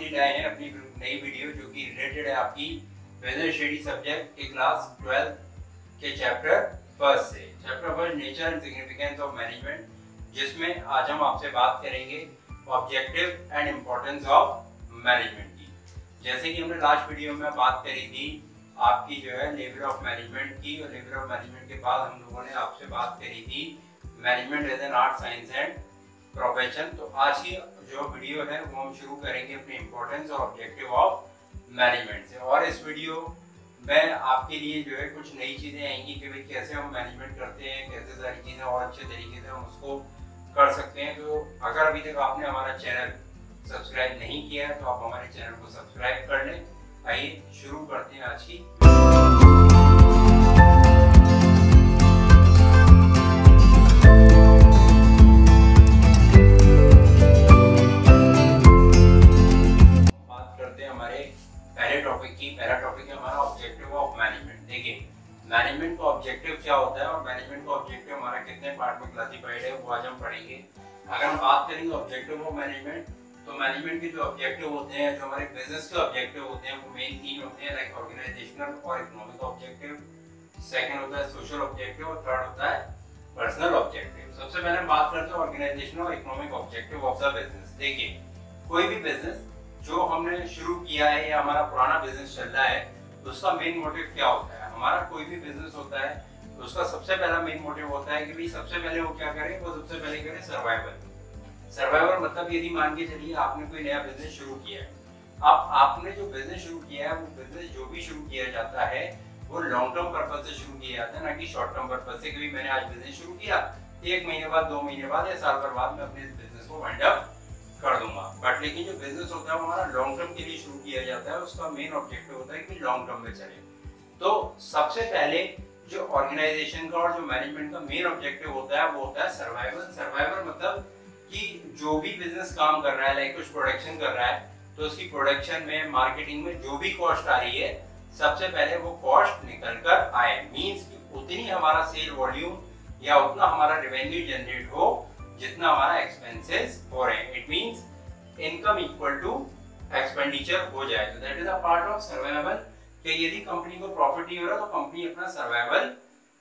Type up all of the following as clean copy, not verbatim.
लिए लाए हैं अपनी नई वीडियो जो कि रिलेटेड है आपकी बिजनेस स्टडी सब्जेक्ट के क्लास 12 के चैप्टर फर्स्ट से। Chapter first nature and significance of management, जिसमें आज हम आपसे बात करेंगे objective and importance of management की। जैसे कि हमने लास्ट वीडियो में बात करी थी आपकी जो है लेवल ऑफ मैनेजमेंट की, और लेवल ऑफ मैनेजमेंट के बाद हम लोगों ने आपसे बात करी थी management as an art, science and profession. तो आज की जो वीडियो है वो हम शुरू करेंगे अपनी इम्पोर्टेंस और ऑब्जेक्टिव ऑफ मैनेजमेंट से। और इस वीडियो में आपके लिए जो है कुछ नई चीज़ें आएंगी कि भाई कैसे हम मैनेजमेंट करते हैं, कैसे सारी चीज़ें और अच्छे तरीके से हम उसको कर सकते हैं। तो अगर अभी तक आपने हमारा चैनल सब्सक्राइब नहीं किया है तो आप हमारे चैनल को सब्सक्राइब कर लें। आइए शुरू करते हैं आज की। पहला टॉपिक है हमारा ऑब्जेक्टिव ऑफ मैनेजमेंट। देखिए मैनेजमेंट का ऑब्जेक्टिव क्या होता है और मैनेजमेंट का ऑब्जेक्टिव हमारा कितने पार्ट में क्लासिफाइड है वो आज हम पढ़ेंगे। अगर हम बात करेंगे ऑब्जेक्टिव ऑफ मैनेजमेंट, तो मैनेजमेंट के जो ऑब्जेक्टिव होते हैं, जो हमारे बिजनेस के ऑब्जेक्टिव होते हैं, वो मेन तीन होते हैं, लाइक ऑर्गेनाइजेशनल और इकोनॉमिक ऑब्जेक्टिव, सेकंड होता है सोशल ऑब्जेक्टिव और थर्ड होता है पर्सनल ऑब्जेक्टिव। सबसे पहले हम बात करते हैं ऑर्गेनाइजेशनल और economic objective of the business. देखिए कोई भी बिजनेस जो हमने शुरू किया है या हमारा पुराना बिजनेस चल रहा है, उसका मेन मोटिव क्या होता है। हमारा कोई भी बिजनेस होता है तो उसका सबसे पहला मेन मोटिव होता है कि भाई सबसे पहले वो क्या करें, वो सबसे पहले करें सर्वाइवल। सर्वाइवल मतलब यदि मान के चलिए आपने कोई नया बिजनेस शुरू किया है, अब आपने जो बिजनेस शुरू किया है वो बिजनेस जो भी शुरू किया जाता है वो लॉन्ग टर्म पर्पज से शुरू किया जाता है, ना कि शॉर्ट टर्म पर्पज से कि मैंने आज बिजनेस शुरू किया, 1 महीने बाद, 2 महीने बाद या साल भर बाद मैं अपने बिजनेस को वाइंड अप कर दूंगा। बट लेकिन जो बिजनेस होता है वो हमारा लॉन्ग टर्म के लिए शुरू किया जाता है, उसका मेन ऑब्जेक्टिव होता है कि लॉन्ग टर्म में चले। तो सबसे पहले जो ऑर्गेनाइजेशन का और जो मैनेजमेंट का मेन ऑब्जेक्टिव होता है वो होता है सर्वाइवल। सर्वाइवल मतलब कि जो भी बिजनेस काम कर रहा है, लाइक कुछ प्रोडक्शन कर रहा है, तो उसकी प्रोडक्शन में, मार्केटिंग में जो भी कॉस्ट आ रही है, सबसे पहले वो कॉस्ट निकल कर आए। मींस कि उतनी हमारा सेल वॉल्यूम या उतना हमारा रेवेन्यू जनरेट हो जितना हमारा एक्सपेंसेस हो रहे हैं। It means income equal to expenditure हो जाए। तो that is a part of survival कि यदि कंपनी को प्रॉफिट नहीं हो रहा तो कंपनी अपना सर्वाइवल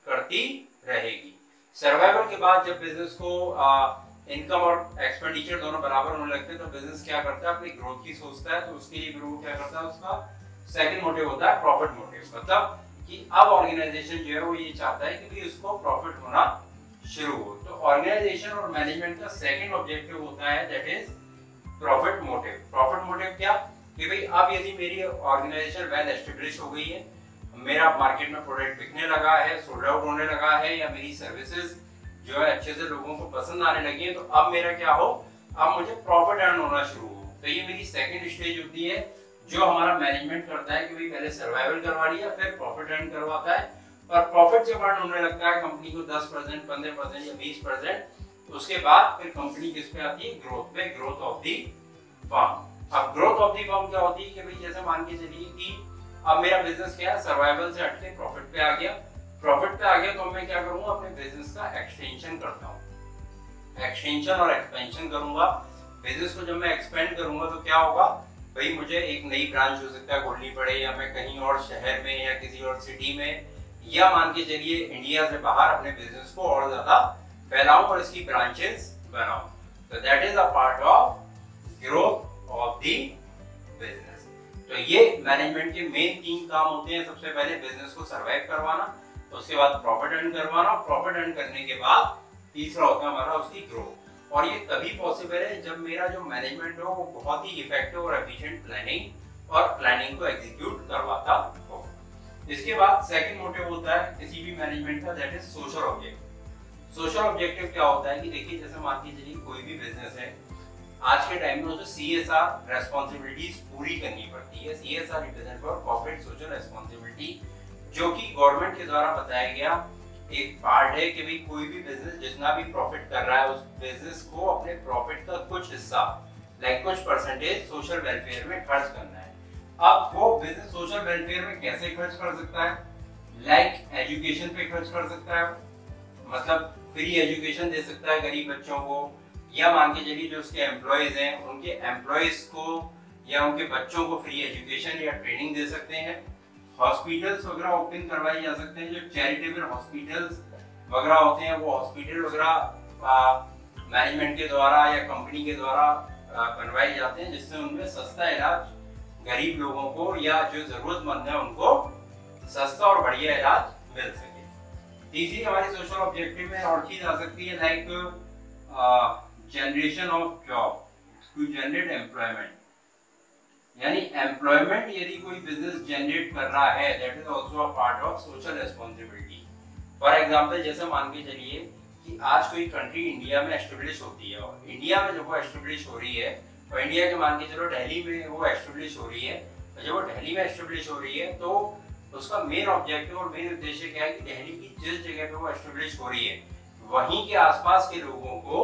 करती रहेगी। सर्वाइवल के बाद जब बिजनेस को इनकम और एक्सपेंडिचर दोनों बराबर होने लगते हैं तो बिजनेस क्या करता है, अपनी ग्रोथ की सोचता है। तो उसके लिए ग्रोथ क्या करता है, उसका सेकंड मोटिव होता है प्रॉफिट मोटिव। मतलब कि अब ऑर्गेनाइजेशन जो है वो ये चाहता है कि उसको प्रॉफिट होना शुरू हो। तो ऑर्गेनाइजेशन और मैनेजमेंट का सेकंड ऑब्जेक्टिव होता है that is profit motive. Profit motive क्या कि भाई अब यदि मेरी ऑर्गेनाइजेशन वेल एस्टेब्लिश हो गई है, मेरा मार्केट में प्रोडक्ट बिकने लगा है, सोल्ड आउट होने लगा है, या मेरी सर्विसेज जो है अच्छे से लोगों को पसंद आने लगी है, तो अब मेरा क्या हो, अब मुझे प्रॉफिट अर्न होना शुरू हो। तो ये मेरी सेकंड स्टेज होती है जो हमारा मैनेजमेंट करता है कि भाई पहले सर्वाइवल करवा लिया, फिर प्रॉफिट अर्न करवाता है। और प्रॉफिट जब अर्न होने लगता है कंपनी को 10%, 15% या 20%, उसके बाद फिर कंपनी किस पे आती है, ग्रोथ पे, ग्रोथ ऑफ दी फर्म। अब ग्रोथ ऑफ दी फर्म क्या होती है कि भाई जैसे मान के चलिए कि अब मेरा बिजनेस क्या है, सर्वाइवल से हटके प्रॉफिट पे आ गया। प्रॉफिट पे आ गया तो मैं क्या करूंगा, अपने बिजनेस का एक्सटेंशन करता हूँ। एक्सटेंशन और एक्सपेंशन करूंगा। बिजनेस को जब मैं एक्सपेंड करूंगा तो क्या होगा भाई, मुझे एक नई ब्रांच हो सकता है खोलनी पड़े, या मैं कहीं और शहर में या किसी और सिटी में, या मान के चलिए इंडिया से बाहर अपने बिजनेस को और ज्यादा फैलाऊं और इसकी ब्रांचेस बनाऊं। तो that is a part of growth of the business. तो ये मैनेजमेंट के मेन 3 काम होते हैं। सबसे पहले बिजनेस को सर्वाइव करवाना, उसके बाद प्रॉफिट अर्न करवाना, प्रॉफिट अर्न करने के बाद तीसरा होता है हमारा उसकी ग्रोथ। और ये तभी पॉसिबल है जब मेरा जो मैनेजमेंट हो वो बहुत ही इफेक्टिव और एफिशिएंट प्लानिंग को एग्जीक्यूट करवाता हो। इसके बाद सेकंड मोटिव होता है किसी भी मैनेजमेंट का, that is social objective. Social objective क्या होता है कि देखिए जैसे मान के चलिए कोई भी बिजनेस है, आज के टाइम में उसे CSR रेस्पॉन्सिबिलिटीज पूरी करनी पड़ती है। CSR represent for corporate social responsibility, जो कि गवर्नमेंट के द्वारा बताया गया एक पार्ट है कि भाई कोई भी बिजनेस जितना भी प्रॉफिट कर रहा है उस बिजनेस को अपने प्रॉफिट का कुछ हिस्सा, लाइक कुछ परसेंटेज सोशल वेलफेयर में खर्च करना है। अब वो बिजनेस सोशल वेलफेयर में कैसे खर्च कर सकता है, लाइक एजुकेशन पे खर्च कर सकता है, मतलब फ्री एजुकेशन दे सकता है गरीब बच्चों को, या मान के चलिए जो उसके एम्प्लॉयज हैं उनके एम्प्लॉयज को या उनके बच्चों को फ्री एजुकेशन या ट्रेनिंग दे सकते हैं। हॉस्पिटल्स वगैरह ओपन करवाए जा सकते हैं, जो चैरिटेबल हॉस्पिटल्स वगैरह होते हैं वो हॉस्पिटल वगैरह मैनेजमेंट के द्वारा या कंपनी के द्वारा बनवाए जाते हैं, जिससे उनमें सस्ता इलाज गरीब लोगों को या जो जरूरतमंद है उनको सस्ता और बढ़िया इलाज मिल सके। तीसरी हमारी सोशल ऑब्जेक्टिव में और चीज आ सकती है like generation of job to generate employment, यानी एम्प्लॉयमेंट यदि कोई बिजनेस जनरेट कर रहा है that is also a part of social responsibility. For example जैसे मान के चलिए कि आज कोई कंट्री इंडिया में एस्टेब्लिश होती है और इंडिया में जब वो एस्टेब्लिश हो रही है और इंडिया के मान के चलो दिल्ली में वो एस्टेब्लिश हो रही है, तो जब वो दिल्ली में एस्टेब्लिश हो रही है तो उसका मेन ऑब्जेक्टिव और मेन उद्देश्य क्या है कि दिल्ली की जिस जगह पे वो एस्टेब्लिश हो रही है वहीं के आसपास के लोगों को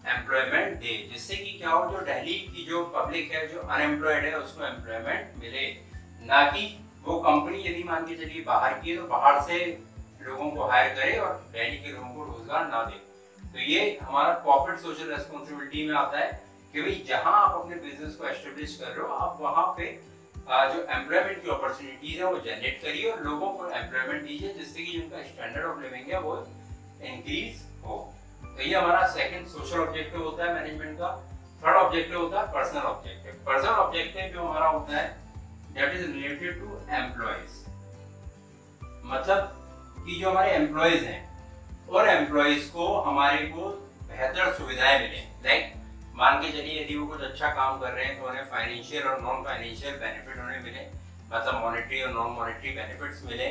एम्प्लॉयमेंट दे, जिससे कि क्या हो जो दिल्ली की जो पब्लिक है जो अनएम्प्लॉयड है उसको एम्प्लॉयमेंट मिले, ना कि वो कंपनी यदि मान के चलिए बाहर की है तो बाहर से लोगों को हायर करे और दिल्ली के लोगों को रोजगार ना दे। तो ये हमारा कॉर्पोरेट सोशल रेस्पॉन्सिबिलिटी में आता है कि भाई जहां आप अपने बिजनेस को एस्टेब्लिश कर रहे हो आप वहां पे जो एम्प्लॉयमेंट की अपॉर्चुनिटीज है वो जनरेट करिए और लोगों को एम्प्लॉयमेंट दीजिए, जिससे कि उनका स्टैंडर्ड ऑफ लिविंग है वो इंक्रीज हो। तो ये हमारा सेकंड सोशल ऑब्जेक्टिव होता है मैनेजमेंट का। थर्ड ऑब्जेक्टिव होता है पर्सनल ऑब्जेक्टिव। पर्सनल ऑब्जेक्टिव जो हमारा होता है that is related to employees, मतलब कि जो हमारे एम्प्लॉयज हैं और एम्प्लॉयज को हमारे को बेहतर सुविधाएं मिले। लाइक मान के चलिए यदि वो कुछ अच्छा काम कर रहे हैं तो उन्हें फाइनेंशियल और नॉन फाइनेंशियल बेनिफिट उन्हें मिले, मतलब मॉनेटरी और नॉन मॉनेटरी बेनिफिट्स मिले,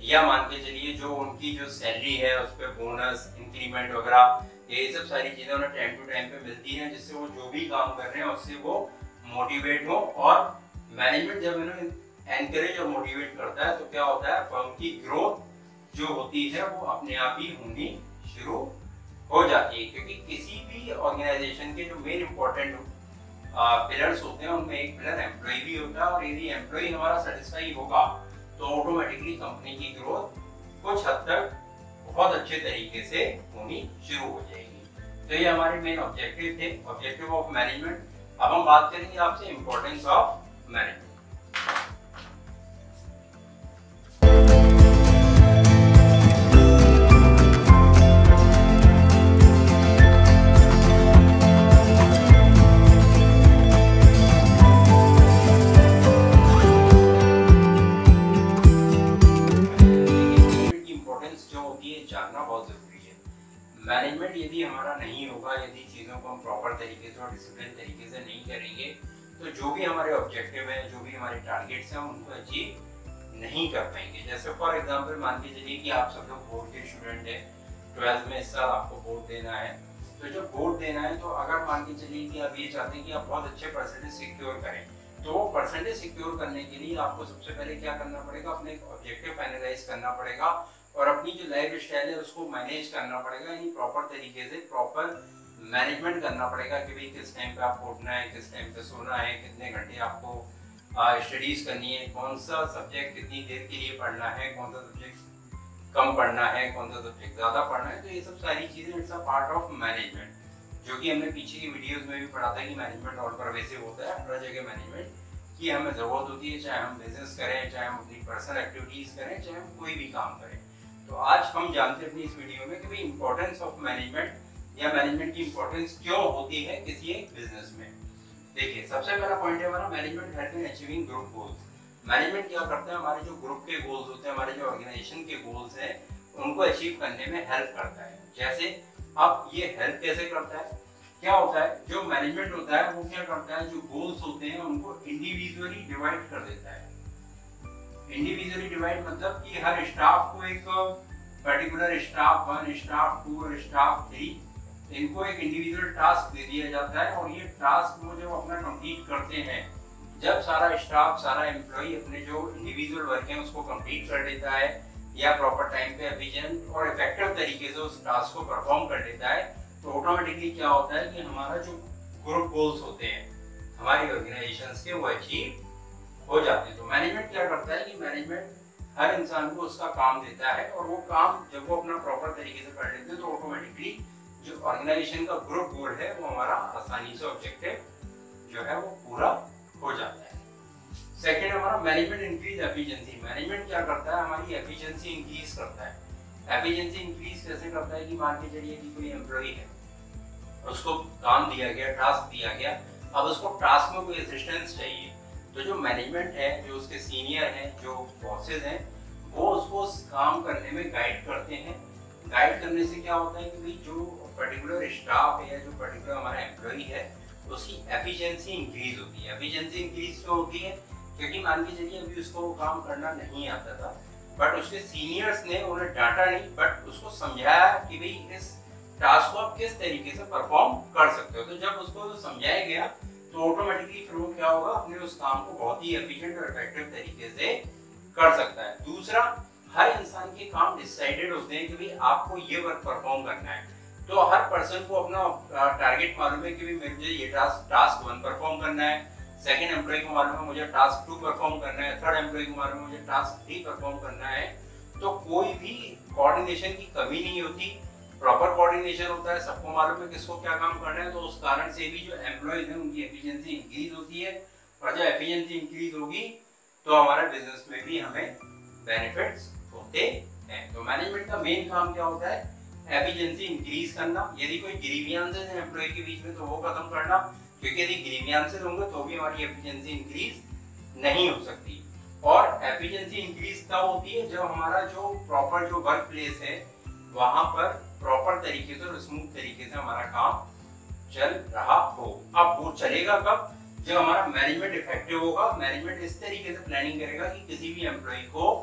या मान के चलिए जो उनकी जो सैलरी है उस पर बोनस इंक्रीमेंट वगैरह ये सब सारी चीजें उन्हें टाइम टू टाइम पे मिलती हैं, जिससे वो जो भी काम कर रहे हैं उससे वो मोटिवेट हो। और मैनेजमेंट जब उन्हें एनकरेज और मोटिवेट करता है तो क्या होता है फर्म की ग्रोथ जो होती है वो अपने आप ही होनी शुरू हो जाती है, क्योंकि किसी भी ऑर्गेनाइजेशन के जो मेन इंपॉर्टेंट पिलर्स होते हैं उनमें एक पिलर एम्प्लॉय भी होता है, और यदि एम्प्लॉय हमारा सेटिस्फाई होगा तो ऑटोमेटिकली कंपनी की ग्रोथ कुछ हद तक बहुत अच्छे तरीके से होनी शुरू हो जाएगी। तो ये हमारे मेन ऑब्जेक्टिव थे, ऑब्जेक्टिव ऑफ मैनेजमेंट। अब हम बात करेंगे आपसे इंपॉर्टेंस ऑफ मैनेजमेंट। मैनेजमेंट यदि हमारा नहीं होगा, यदि चीज़ों को हम प्रॉपर तरीके से और डिसिप्लिन तरीके से नहीं करेंगे तो जो भी हमारे ऑब्जेक्टिव हैं, जो भी हमारे टारगेट्स हैं उनको अचीव नहीं कर पाएंगे। जैसे फॉर एग्जांपल मान के चलिए कि आप सब लोग बोर्ड के स्टूडेंट हैं, 12th में इस साल आपको बोर्ड देना है, तो जब बोर्ड देना है तो अगर मान के चलिए कि आप ये चाहते हैं कि आप बहुत अच्छे परसेंटेज सिक्योर करें, तो वो परसेंटेज सिक्योर करने के लिए आपको सबसे पहले क्या करना पड़ेगा, अपने ऑब्जेक्टिव फाइनलाइज करना पड़ेगा और अपनी जो लाइफ स्टाइल है उसको मैनेज करना पड़ेगा, यानी प्रॉपर तरीके से प्रॉपर मैनेजमेंट करना पड़ेगा कि भाई किस टाइम पे आपको उठना है, किस टाइम पे सोना है, कितने घंटे आपको स्टडीज करनी है, कौन सा सब्जेक्ट कितनी देर के लिए पढ़ना है, कौन सा सब्जेक्ट कम पढ़ना है, कौन सा सब्जेक्ट ज़्यादा पढ़ना है। तो ये सब सारी चीज़ें it's a part of management, जो कि हमने पीछे की वीडियोज़ में भी पढ़ा था कि मैनेजमेंट और परवेसिव होता है हर जगह मैनेजमेंट की हमें ज़रूरत होती है, चाहे हम बिजनेस करें, चाहे हम अपनी पर्सनल एक्टिविटीज़ करें, चाहे हम कोई भी काम करें। तो आज हम जानते हैं अपनी इस वीडियो में कि भाई इंपॉर्टेंस ऑफ मैनेजमेंट या मैनेजमेंट की इंपॉर्टेंस क्यों होती है किसी एक बिजनेस में। देखिए सबसे पहला पॉइंट है हमारा management help in achieving group goals. Management क्या करता है, हमारे जो ग्रुप के गोल्स होते हैं, हमारे जो ऑर्गेनाइजेशन के गोल्स हैं उनको अचीव करने में हेल्प करता है। जैसे अब ये हेल्प कैसे करता है, क्या होता है जो मैनेजमेंट होता है वो क्या करता है, जो गोल्स होते हैं उनको इंडिविजुअली डिवाइड कर देता है। इंडिविजुअली डिवाइड मतलब कि हर स्टाफ को एक पर्टिकुलर स्टाफ 1, स्टाफ 2 और स्टाफ 3 इनको एक इंडिविजुअल टास्क दे दिया जाता है, और ये टास्क वो जब अपना कंप्लीट करते हैं, जब सारा स्टाफ सारा एम्प्लॉय अपने जो इंडिविजुअल वर्क है उसको कंप्लीट कर देता है या प्रॉपर टाइम पे एफिशिएंट और इफेक्टिव तरीके से उस टास्क को परफॉर्म कर देता है, तो ऑटोमेटिकली क्या होता है कि हमारा जो ग्रुप गोल्स होते हैं हमारी ऑर्गेनाइजेशंस के वो अचीव हो जाते हैं। तो मैनेजमेंट क्या करता है कि मैनेजमेंट हर इंसान को उसका काम देता है, और वो काम जब वो अपना प्रॉपर तरीके से कर लेते हैं तो ऑटोमेटिकली जो ऑर्गेनाइजेशन का ग्रुप गोल है वो हमारा आसानी से ऑब्जेक्टिव जो है वो पूरा हो जाता है। एफिशिएंसी। मैनेजमेंट क्या करता है, हमारी एफिशिएंसी इंक्रीज करता है। एफिशिएंसी इंक्रीज कैसे करता है कि मान के चलिए कि कोई एम्प्लॉय है, उसको काम दिया गया, टास्क दिया गया, अब उसको टास्क में कोई असिस्टेंस चाहिए, तो जो मैनेजमेंट है, जो उसके सीनियर हैं, जो बॉसेज हैं, वो उसको उस काम करने में गाइड करते हैं। गाइड करने से क्या होता है कि भाई जो पर्टिकुलर स्टाफ है या जो पर्टिकुलर हमारा एम्प्लॉय है, उसकी एफिशिएंसी इंक्रीज होती है। एफिशिएंसी इंक्रीज क्यों होती है, क्योंकि मान के चलिए अभी उसको वो काम करना नहीं आता था, बट उसके सीनियर्स ने उन्हें डांटा नहीं, बट उसको समझाया कि भाई इस टास्क को आप किस तरीके से परफॉर्म कर सकते हो। तो जब उसको समझाया गया तो ऑटोमेटिकली फिर वो क्या होगा, अपने उस काम को बहुत ही एफिशिएंट और इफेक्टिव तरीके से कर सकता है। दूसरा, हर इंसान के काम डिसाइडेड होते हैं कि भाई आपको ये वर्क परफॉर्म करना है, तो हर पर्सन को अपना टारगेट मालूम है कि भाई मुझे ये टास्क 1 परफॉर्म करना है, सेकंड एम्प्लॉय को मालूम है मुझे टास्क 2 परफॉर्म करना है, थर्ड एम्प्लॉय को मालूम है मुझे टास्क 3 परफॉर्म करना है। तो कोई भी कोऑर्डिनेशन की कमी नहीं होती, प्रॉपर कोऑर्डिनेशन होता है, सबको मालूम है किसको क्या काम करना है। तो उस कारण से भी जो एम्प्लॉयज हैं उनकी एफिशिएंसी इंक्रीज होती है, और जब एफिशिएंसी इंक्रीज होगी तो हमारे बिजनेस में भी हमें बेनिफिट्स होते हैं। तो मैनेजमेंट का मेन काम क्या होता है, एफिशिएंसी इंक्रीज करना। यदि कोई ग्रीवियंसेस है एम्प्लॉय के बीच में तो वो खत्म करना, क्योंकि यदि ग्रीवियंसेस होंगे तो भी हमारी एफिशिएंसी इंक्रीज नहीं हो सकती। और एफिशिएंसी इंक्रीज तब होती है जब हमारा जो प्रॉपर जो वर्क प्लेस है वहां पर प्रॉपर तरीके से और स्मूथ तरीके से हमारा काम चल रहा हो। अब वो चलेगा कब, जब हमारा मैनेजमेंट इफेक्टिव होगा। मैनेजमेंट इस तरीके से प्लानिंग करेगा कि किसी भी एम्प्लॉय को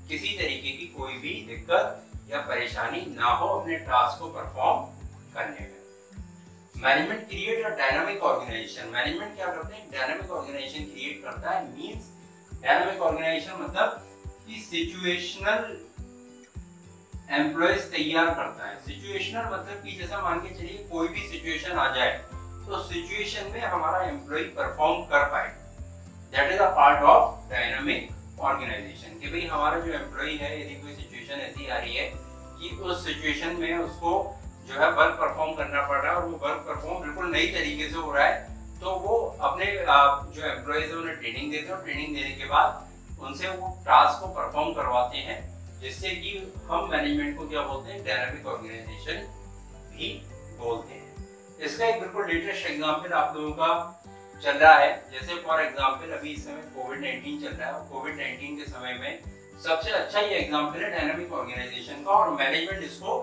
किसी तरीके की कोई भी दिक्कत या परेशानी ना हो अपने टास्क को परफॉर्म करने में। Management create a dynamic organisation. Management क्या करते हैं, डायनामिक ऑर्गेनाइजेशन क्रिएट करता है। मींस डायनामिक ऑर्गेनाइजेशन मतलब कि सिचुएशनल एम्प्लॉयज तैयार करता है। सिचुएशनल मतलब कि जैसा मान के चलिए कोई भी सिचुएशन आ जाए तो सिचुएशन में हमारा एम्प्लॉय परफॉर्म कर पाए, that is a part of dynamic organisation. कि भाई हमारा जो एम्प्लॉय है, यदि कोई सिचुएशन ऐसी आ रही है कि उस सिचुएशन में उसको जो है वर्क परफॉर्म करना पड़ रहा है और वो वर्क परफॉर्म बिल्कुल नई तरीके से हो रहा है, तो वो अपने जो एम्प्लॉयज है उन्हें ट्रेनिंग देते हैं, और ट्रेनिंग देने के बाद उनसे वो टास्क को परफॉर्म करवाते हैं, जिससे कि हम मैनेजमेंट को क्या बोलते हैं, डायनामिक ऑर्गेनाइजेशन भी बोलते हैं। इसका एक बिल्कुल लेटेस्ट एग्जांपल आप लोगों का चल रहा है। जैसे फॉर एग्जांपल अभी इस समय कोविड-19 चल रहा है, और कोविड-19 के समय में सबसे अच्छा ये एग्जांपल है डायनामिक ऑर्गेनाइजेशन का, और मैनेजमेंट इसको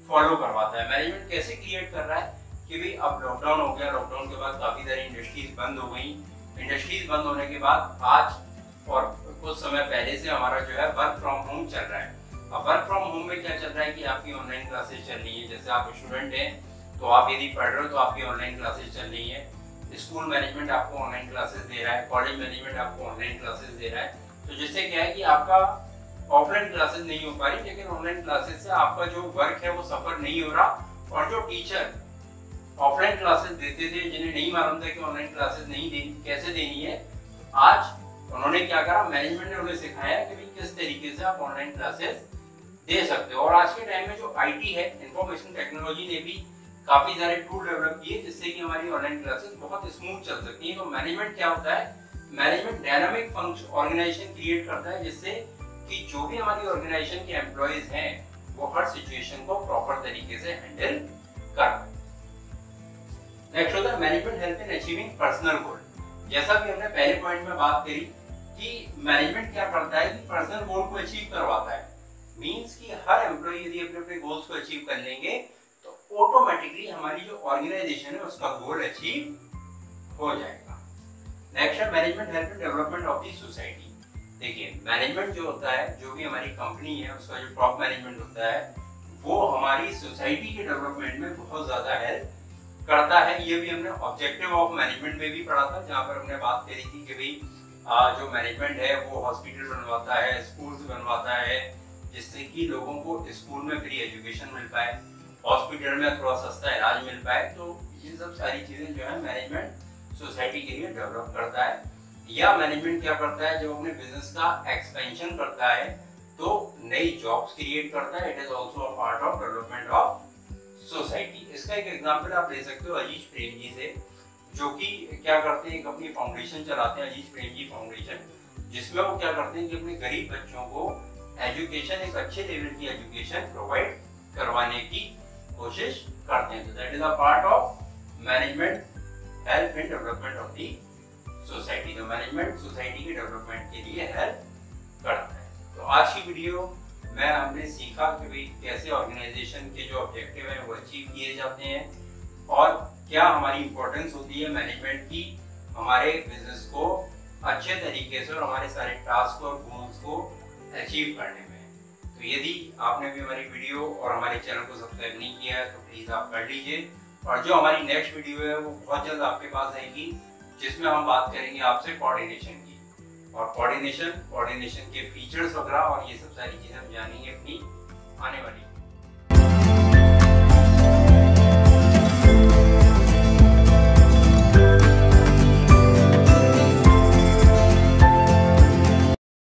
फॉलो करवाता है। मैनेजमेंट कैसे क्रिएट कर रहा है कि भाई अब लॉकडाउन हो गया, लॉकडाउन के बाद काफी सारी इंडस्ट्रीज बंद हो गई। इंडस्ट्रीज बंद होने के बाद आज और कुछ समय पहले से हमारा जो है वर्क फ्रॉम होम चल रहा है। अब वर्क फ्रॉम होम में क्या चल रहा है कि आपकी ऑनलाइन क्लासेस चल रही है। जैसे आप स्टूडेंट हैं तो आप यदि पढ़ रहे हो तो आपकी ऑनलाइन क्लासेस चल रही है। स्कूल मैनेजमेंट आपको ऑनलाइन क्लासेस दे रहा है, कॉलेज मैनेजमेंट आपको ऑनलाइन क्लासेस दे रहा है। तो जिससे क्या है कि आपका ऑफलाइन क्लासेस नहीं हो पा रही, लेकिन ऑनलाइन क्लासेस से आपका जो वर्क है वो सफर नहीं हो रहा। और जो टीचर ऑफलाइन क्लासेस देते थे, जिन्हें नहीं मालूम था कि ऑनलाइन क्लासेस नहीं देनी कैसे देनी है, आज उन्होंने क्या करा, मैनेजमेंट ने उन्हें सिखाया कि भाई किस तरीके से आप ऑनलाइन क्लासेस दे सकते हो। और आज के टाइम में जो आईटी है, इंफॉर्मेशन टेक्नोलॉजी ने भी काफी सारे टूल डेवलप किए जिससे कि हमारी ऑनलाइन क्लासेस बहुत स्मूथ चल सकती है। तो मैनेजमेंट क्या होता है, management dynamic function organisation create करता है, जिससे कि जो भी हमारी ऑर्गेनाइजेशन के एम्प्लॉयज हैं वो हर सिचुएशन को प्रॉपर तरीके से हैंडल कर पाए। नेक्स्ट होता है management help in achieving personal goal. जैसा कि हमने पहले पॉइंट में बात करी कि मैनेजमेंट क्या करता है कि पर्सनल गोल को अचीव करवाता है। मींस कि हर एम्प्लॉय यदि अपने अपने गोल्स को अचीव कर लेंगे तो ऑटोमेटिकली हमारी जो ऑर्गेनाइजेशन है उसका गोल अचीव हो जाएगा। नेक्स्ट है management help in development of the society. देखिए मैनेजमेंट जो होता है, जो भी हमारी कंपनी है उसका जो टॉप मैनेजमेंट होता है, वो हमारी सोसाइटी के डेवलपमेंट में बहुत ज्यादा हेल्प करता है। ये भी हमने ऑब्जेक्टिव ऑफ मैनेजमेंट में भी पढ़ा था, जहाँ पर हमने बात करी थी कि भाई जो मैनेजमेंट है वो हॉस्पिटल बनवाता है, स्कूल्स बनवाता है, जिससे कि लोगों को स्कूल में फ्री एजुकेशन मिल पाए, हॉस्पिटल में थोड़ा सस्ता इलाज मिल पाए। तो ये सब सारी चीजें जो है मैनेजमेंट सोसाइटी के लिए डेवलप करता है। या मैनेजमेंट क्या करता है, जब अपने बिजनेस का एक्सपेंशन करता है तो नई जॉब्स क्रिएट करता है। It is also a part of development of society. इसका एक एग्जांपल आप ले सकते हो अजीज प्रेम जी से, जो कि क्या करते हैं, एक अपनी फाउंडेशन चलाते हैं, अजीज प्रेम जी फाउंडेशन, जिसमें वो क्या करते हैं कि अपने गरीब बच्चों को एजुकेशन, एक अच्छे लेवल की एजुकेशन प्रोवाइड करवाने की कोशिश करते हैं। तो that is a part of management help in development of the society. तो मैनेजमेंट सोसाइटी के डेवलपमेंट के लिए हेल्प करता है। तो आज की वीडियो में हमने सीखा कि भाई कैसे ऑर्गेनाइजेशन के जो ऑब्जेक्टिव हैं वो अचीव किए जाते हैं और क्या हमारी इंपॉर्टेंस होती है मैनेजमेंट की हमारे बिजनेस को अच्छे तरीके से और हमारे सारे टास्क और गोल्स को अचीव करने में। तो यदि आपने भी हमारी वीडियो और हमारे चैनल को सब्सक्राइब नहीं किया है तो प्लीज आप कर लीजिए। और जो हमारी नेक्स्ट वीडियो है वो बहुत जल्द आपके पास आएगी, जिसमें हम बात करेंगे आपसे कोऑर्डिनेशन की, और कोऑर्डिनेशन के फीचर्स वगैरह और ये सब सारी चीजें हम जानेंगे अपनी आने वाली